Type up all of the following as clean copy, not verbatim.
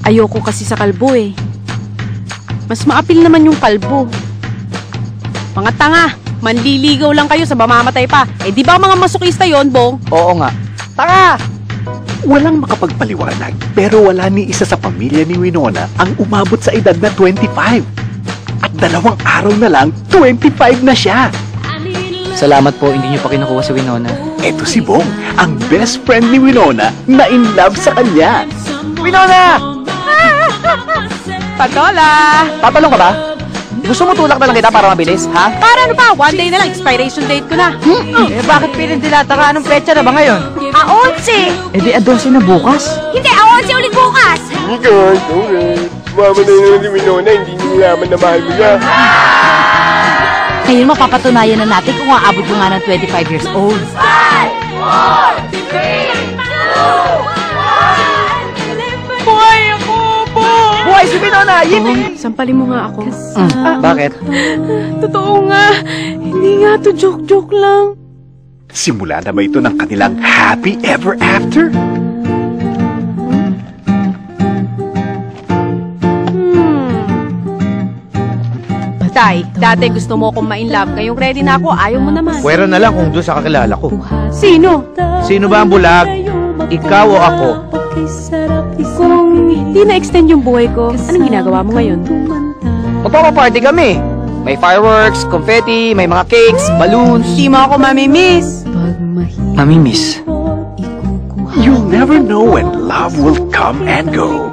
Ayoko kasi sa kalbo eh. Mas maapil naman yung kalbo. Mga tanga, manliligaw lang kayo sa mamamatay pa. Eh di ba mga masokista yon, Bong? Oo nga. Tanga! Walang makapagpaliwanag, pero wala ni isa sa pamilya ni Winona ang umabot sa edad na 25. At 2 araw na lang, 25 na siya. Salamat po, hindi niyo pa kinukuha si Winona. Eto si Bong, ang best friend ni Winona na in love sa kanya. Winona! Patola! Tatalong ka ba? Gusto mo tulak na lang kita para mabilis, ha? Para ano pa? 1 day na lang, expiration date ko na. Eh, bakit pinindilata ka? Anong petsa na ba ngayon? 11! Eh, di 12 na bukas. Hindi, 11 ulit bukas! Alright. Mama na naman ni Winona, hindi nilaman na mahal mo niya. Ngayon mapapatunayan na natin kung aabot ko nga ng 25 years old. 5, 4, 3, 2, 1! Buhay ako, Bong! Buhay si Winona! Yippee! Sampalin mo nga ako. Bakit? Totoo nga. Hindi nga to joke-joke lang. Simula na ba ito ng kanilang happy ever after? Tay, dati gusto mo akong ma-inlove. Ngayong ready na ako, ayaw mo naman. Pwera na lang kung doon sa kakilala ko. Sino? Sino ba ang bulag? Ikaw o ako? Kung hindi na-extend yung buhay ko, anong ginagawa mo ngayon? Magpapaparty kami. May fireworks, confetti, may mga cakes, balloons. Hindi mo ako mamimiss. Mamimiss. You'll never know when love will come and go.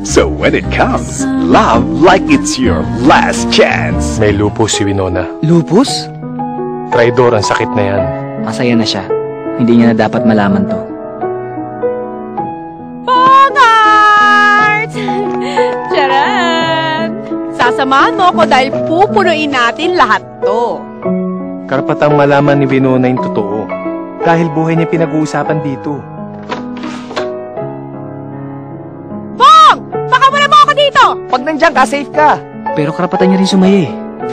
So when it comes, love like it's your last chance. May lupus si Winona. Lupus? Traidor ang sakit na yan. Masaya na siya. Hindi niya na dapat malaman to. Bongart! Charan! Sasamahan mo ako dahil pupunuin natin lahat to. Karapatang malaman ni Winona yung totoo. Dahil buhay niya pinag-uusapan dito. Bong! Baka wala mo ako dito! Pag nandiyan ka, safe ka. Pero karapatan niya rin sumaya eh.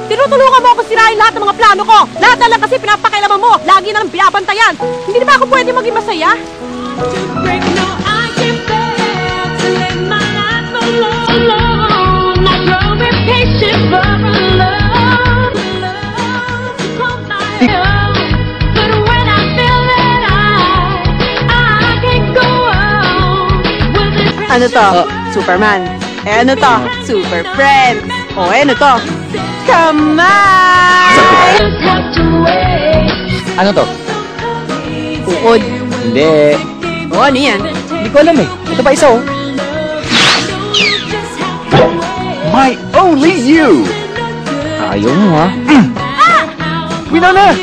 Tinutulungan mo ako sirain lahat ng mga plano ko. Lahat na lang kasi pinapakailaman mo. Lagi na lang binabantayan. Hindi na ba ako pwede maging masaya? Ano to? Superman. Eh ano to? Super Friends. O ano to? Kamay! Ano to? Uod. Hindi. O ano yan? Hindi ko alam eh. Ito pa isa oh. My only you! Ayaw mo ha. Winona!